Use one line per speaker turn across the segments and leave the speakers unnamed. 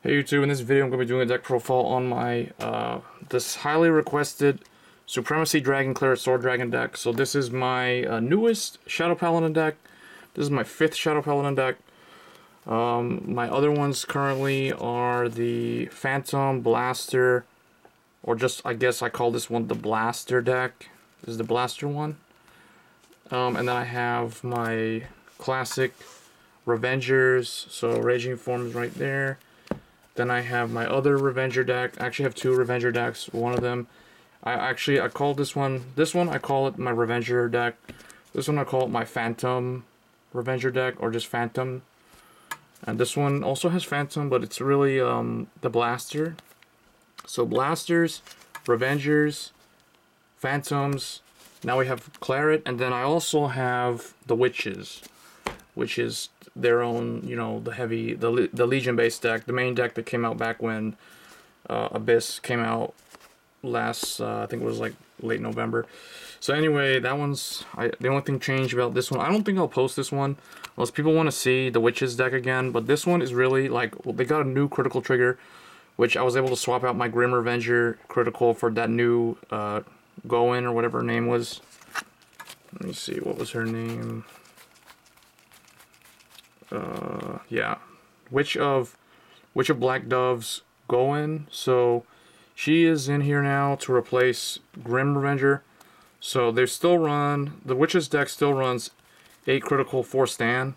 Hey YouTube, in this video I'm going to be doing a deck profile on my this highly requested Supremacy Dragon Claret Sword Dragon deck. So this is my newest Shadow Paladin deck. This is my 5th Shadow Paladin deck. My other ones currently are the Phantom, Blaster, or just, I guess I call this one the Blaster deck. This is the Blaster one. And then I have my classic Revengers, so Raging Forms right there. Then I have my other Revenger deck. I actually have 2 Revenger decks. One of them, I call this one I call it my Revenger deck. This one I call it my Phantom Revenger deck, or just Phantom. And this one also has Phantom, but it's really the Blaster. So Blasters, Revengers, Phantoms. Now we have Claret, and then I also have the Witches, which is their own, you know, the Legion-based deck, the main deck that came out back when Abyss came out last, I think it was like late November. So anyway, that one's, the only thing changed about this one, I don't think I'll post this one, unless people want to see the Witches deck again, but this one is really, like, they got a new critical trigger, which I was able to swap out my Grim Revenger critical for that new Goen, or whatever her name was. Let me see, what was her name? Yeah, Witch of Black Dove's Goen. So she is in here now to replace Grim Revenger. So they still run, the Witches deck still runs 8 critical, 4 stand.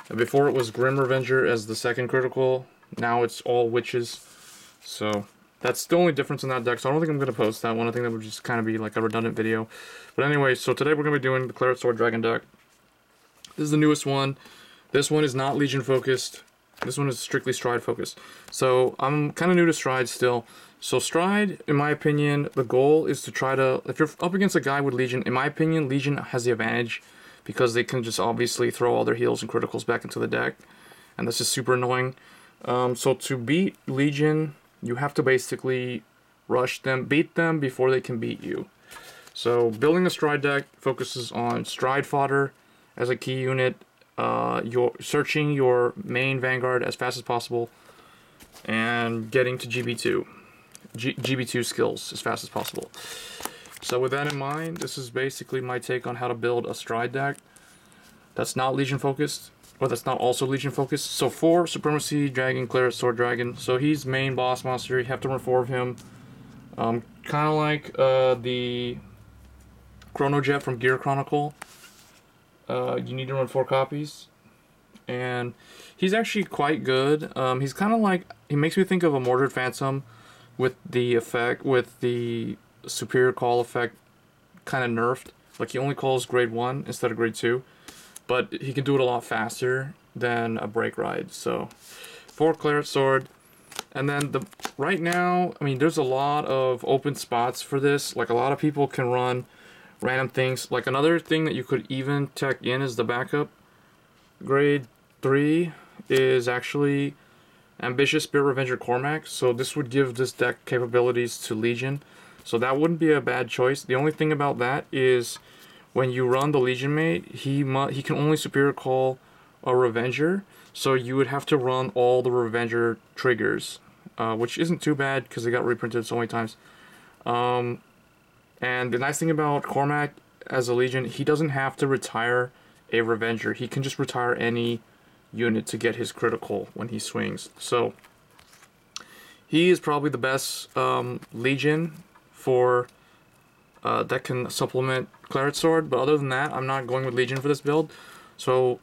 And before it was Grim Revenger as the second critical, now it's all Witches. So that's the only difference in that deck, so I don't think I'm going to post that one. I think that would just kind of be like a redundant video. But anyway, so today we're going to be doing the Claret Sword Dragon deck. This is the newest one. This one is not Legion focused. This one is strictly Stride focused. So I'm kind of new to Stride still. So Stride, in my opinion, the goal is to try to, if you're up against a guy with Legion, in my opinion, Legion has the advantage because they can just obviously throw all their heals and criticals back into the deck. And this is super annoying. So to beat Legion, you have to basically rush them, beat them before they can beat you. So building a Stride deck focuses on Stride fodder as a key unit, you're searching your main Vanguard as fast as possible, and getting to GB2 skills as fast as possible. So with that in mind, this is basically my take on how to build a Stride deck that's not Legion focused, or that's not also Legion focused. So for Supremacy Dragon, Claret Sword Dragon, so he's main boss monster, you have to run 4 of him. Kind of like the Chrono Jet from Gear Chronicle. You need to run 4 copies, and he's actually quite good. He's kind of like, he makes me think of a Mordred Phantom with the effect, with the Superior Call effect kind of nerfed. Like, he only calls grade 1 instead of grade 2, but he can do it a lot faster than a Break Ride. So 4 Claret Sword, and then right now, I mean, there's a lot of open spots for this. Like, a lot of people can run random things. Like, another thing that you could even tech in is the backup. Grade 3 is actually Ambitious Spirit Revenger Cormac, so this would give this deck capabilities to Legion, so that wouldn't be a bad choice. The only thing about that is when you run the Legion mate, he can only Superior Call a Revenger, so you would have to run all the Revenger triggers, which isn't too bad because they got reprinted so many times. And the nice thing about Cormac as a Legion, he doesn't have to retire a Revenger. He can just retire any unit to get his critical when he swings. So he is probably the best Legion for that can supplement Claret Sword. But other than that, I'm not going with Legion for this build. So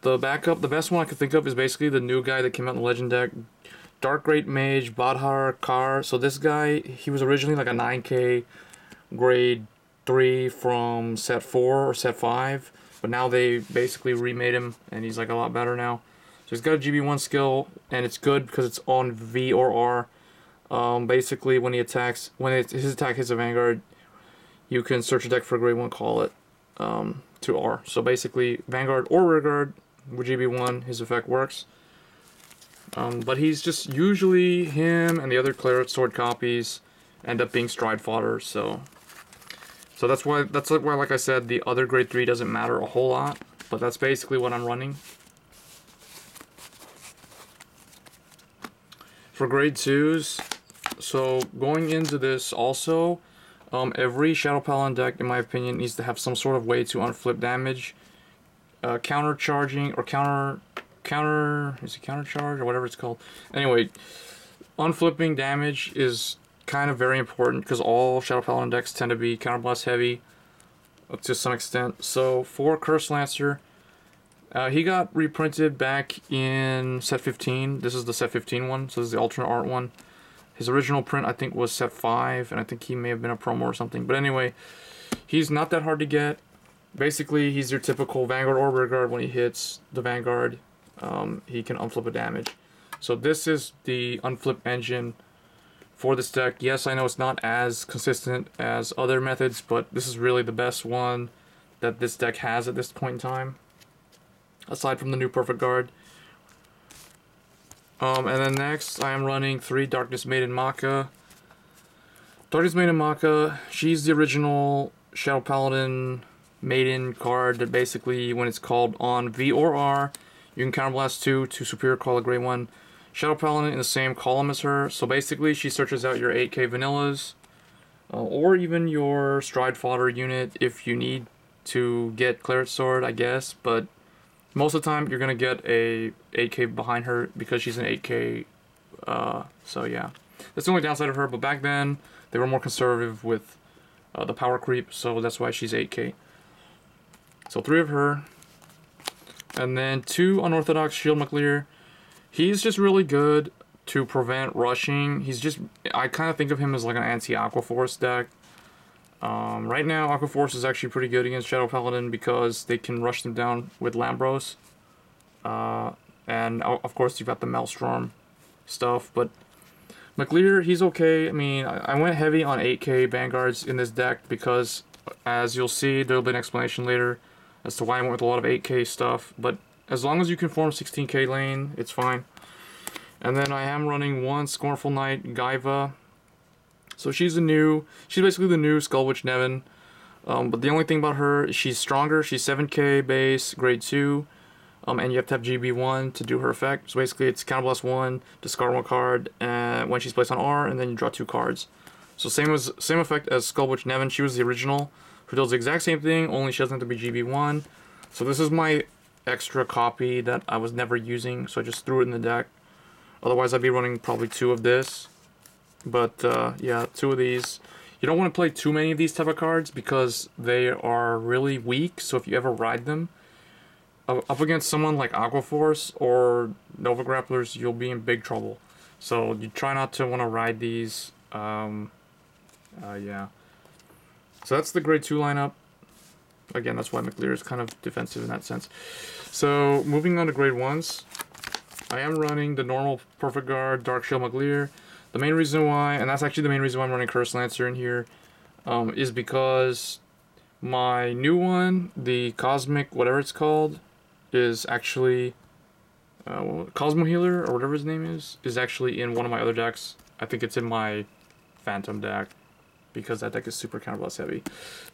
the backup, the best one I could think of is basically the new guy that came out in the Legend deck, Dark Great Mage Badhar Kar. So this guy, he was originally like a 9k grade 3 from set 4 or set 5, but now they basically remade him and he's like a lot better now. So he's got a GB1 skill, and it's good because it's on V or R. Basically when he attacks, his attack hits a Vanguard, you can search a deck for a grade 1, call it to R. So basically Vanguard or Rearguard with GB1, his effect works. But he's just, usually him and the other Claret Sword copies end up being Stride fodder, so that's why, like I said, the other grade 3 doesn't matter a whole lot, but that's basically what I'm running. For grade 2s, so going into this also, every Shadow Paladin deck, in my opinion, needs to have some sort of way to unflip damage. Counter charging, or is it counter charge, or whatever it's called? Anyway, unflipping damage is kind of very important, because all Shadow Paladin decks tend to be counterblast heavy, to some extent. So, for Curse Lancer, he got reprinted back in set 15. This is the set 15 one, so this is the alternate art one. His original print, I think, was set 5, and I think he may have been a promo or something. But anyway, he's not that hard to get. Basically, he's your typical Vanguard or Rearguard. When he hits the Vanguard, he can unflip a damage. So this is the unflip engine for this deck. Yes, I know it's not as consistent as other methods, but this is really the best one that this deck has at this point in time, aside from the new Perfect Guard. And then next, I am running 3 Darkness Maiden Maka. Darkness Maiden Maka, she's the original Shadow Paladin Maiden card that basically, when it's called on V or R, you can counterblast 2 to Superior Call a Grey 1 Shadow Paladin in the same column as her. So basically, she searches out your 8k vanillas, or even your Stride Fodder unit if you need to get Claret Sword, I guess, but most of the time, you're going to get a 8k behind her because she's an 8k, so yeah. That's the only downside of her, but back then, they were more conservative with the power creep, so that's why she's 8k. So 3 of her. And then 2 Unorthodox Shield McLear. He's just really good to prevent rushing. He's just, I kind of think of him as like an anti-Aqua Force deck. Right now, Aqua Force is actually pretty good against Shadow Paladin because they can rush them down with Lambros. And of course, you've got the Maelstrom stuff. But McLear, he's okay. I mean, I went heavy on 8k Vanguards in this deck because, as you'll see, there'll be an explanation later as to why I went with a lot of 8k stuff. But as long as you can form 16k lane, it's fine. And then I am running 1 Scornful Knight Gaea. So she's basically the new Skull Witch Nevin. But the only thing about her is she's stronger. She's 7k base, grade 2. And you have to have GB1 to do her effect. So basically it's counterblast 1, discard 1 card when she's placed on R, and then you draw 2 cards. So same effect as Skull Witch Nevin. She was the original, who does the exact same thing, only she doesn't have to be GB1. So this is my extra copy that I was never using, so I just threw it in the deck. Otherwise I'd be running probably 2 of this. But yeah, 2 of these. You don't want to play too many of these type of cards because they are really weak. So if you ever ride them up against someone like Aqua Force or Nova Grapplers, you'll be in big trouble. So you try not to want to ride these. Yeah. So that's the grade 2 lineup. Again, that's why McLear is kind of defensive in that sense. So moving on to grade 1s. I am running the normal Perfect Guard Dark Shield McLear. The main reason why, and that's actually the main reason why I'm running Curse Lancer in here, is because my new one, the Cosmic, whatever it's called, is actually, Cosmo Healer, or whatever his name is actually in one of my other decks. I think it's in my Phantom deck, because that deck is super counterblast heavy.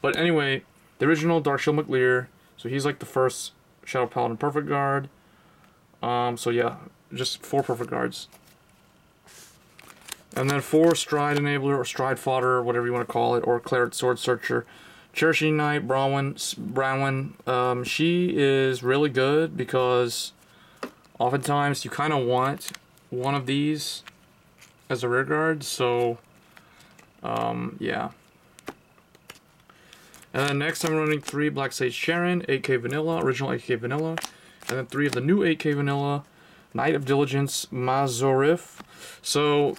But anyway, the original Dark Shield McLear, so he's like the first Shadow Paladin Perfect Guard. So yeah, just 4 Perfect Guards. And then 4 Stride Enabler, or Stride Fodder, whatever you want to call it, or Claret Sword Searcher. Cherishing Knight, Bronwyn, she is really good because oftentimes you kind of want one of these as a rear guard, so yeah. And then next I'm running 3 Black Sage Sharon, 8k Vanilla, original 8k Vanilla, and then 3 of the new 8k Vanilla, Knight of Diligence, Mazorif. So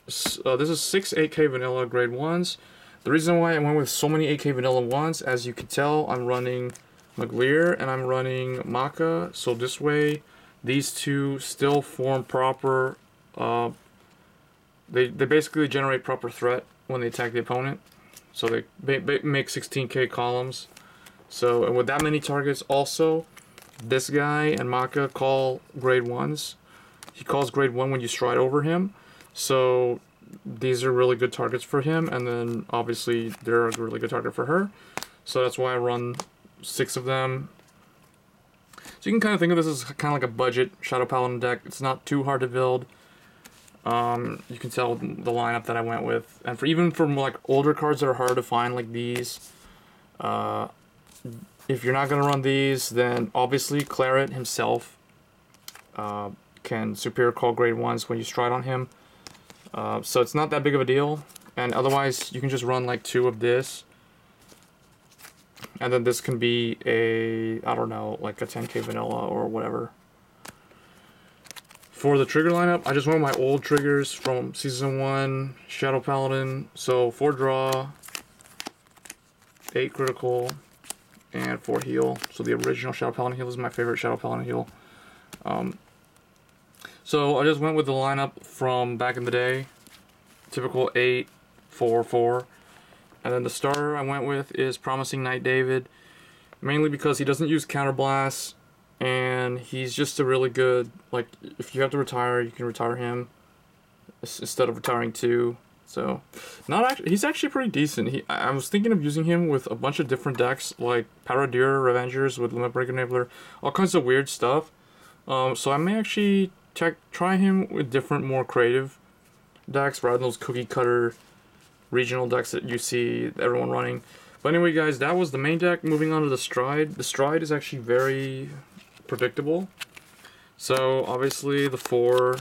this is 6 8k Vanilla grade 1s. The reason why I went with so many 8k Vanilla 1s, as you can tell, I'm running McLear and I'm running Maka. So this way, these 2 still form proper, they basically generate proper threat when they attack the opponent. So they make 16k columns. So, and with that many targets also, this guy and Maka call grade 1s. He calls grade 1 when you stride over him. So these are really good targets for him, and then obviously they're a really good target for her. So that's why I run 6 of them. So you can kind of think of this as kind of like a budget Shadow Paladin deck. It's not too hard to build. You can tell the lineup that I went with. And for even from like older cards that are hard to find like these, if you're not going to run these, then obviously Claret himself can superior call grade 1s when you stride on him. So it's not that big of a deal. And otherwise, you can just run like 2 of this. And then this can be a, I don't know, like a 10k vanilla or whatever. For the trigger lineup, I just went with my old triggers from Season 1, Shadow Paladin. So 4 draw, 8 critical, and 4 heal. So the original Shadow Paladin heal is my favorite Shadow Paladin heal. So I just went with the lineup from back in the day. Typical 8, 4, 4. And then the starter I went with is Promising Knight David. Mainly because he doesn't use counterblast. And he's just a really good, like, if you have to retire, you can retire him instead of retiring 2. So, not actually, he's actually pretty decent. I was thinking of using him with a bunch of different decks, like Paradir Revengers with Limit Break Enabler, all kinds of weird stuff. So I may actually try him with different, more creative decks rather than those cookie cutter regional decks that you see everyone running. But anyway, guys, that was the main deck. Moving on to the Stride. The Stride is actually very predictable. So obviously the 4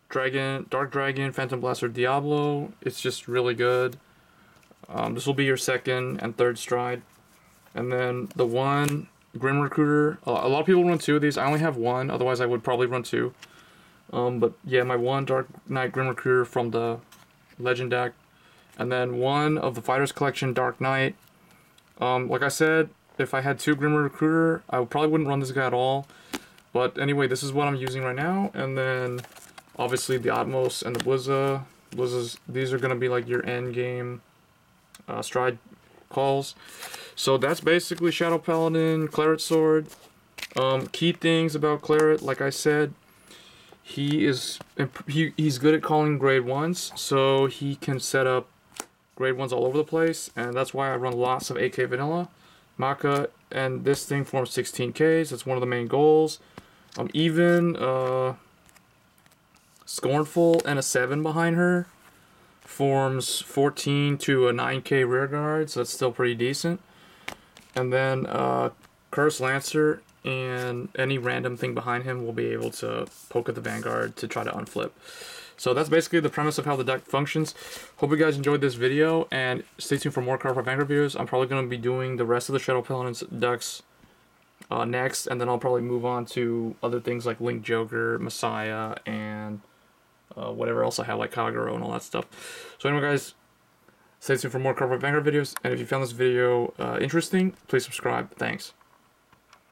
Dragon, Dark Dragon, Phantom Blaster, Diablo. It's just really good. This will be your 2nd and 3rd Stride. And then the 1 Grim Recruiter. A lot of people run 2 of these. I only have 1. Otherwise, I would probably run 2. But yeah, my 1 Dark Knight Grim Recruiter from the Legend deck. And then 1 of the Fighters Collection Dark Knight. Like I said, if I had 2 Grim Recruiter, I probably wouldn't run this guy at all. But anyway, this is what I'm using right now. And then, obviously, the Atmos and the Blizza. These are going to be like your end game Stride calls. So that's basically Shadow Paladin, Claret Sword. Key things about Claret, like I said, he's good at calling grade 1s. So he can set up grade 1s all over the place. And that's why I run lots of 8k vanilla. Maka, and this thing forms 16Ks. That's one of the main goals. Even Scornful and a 7 behind her forms 14 to a 9k rear guard, so that's still pretty decent. And then Curse Lancer and any random thing behind him will be able to poke at the Vanguard to try to unflip. So that's basically the premise of how the deck functions. Hope you guys enjoyed this video, and stay tuned for more Cardfight Vanguard videos. I'm probably going to be doing the rest of the Shadow Paladin decks next, and then I'll probably move on to other things like Link Joker, Messiah, and whatever else I have, like Kagero and all that stuff. So anyway, guys, stay tuned for more Cardfight Vanguard videos, and if you found this video interesting, please subscribe. Thanks.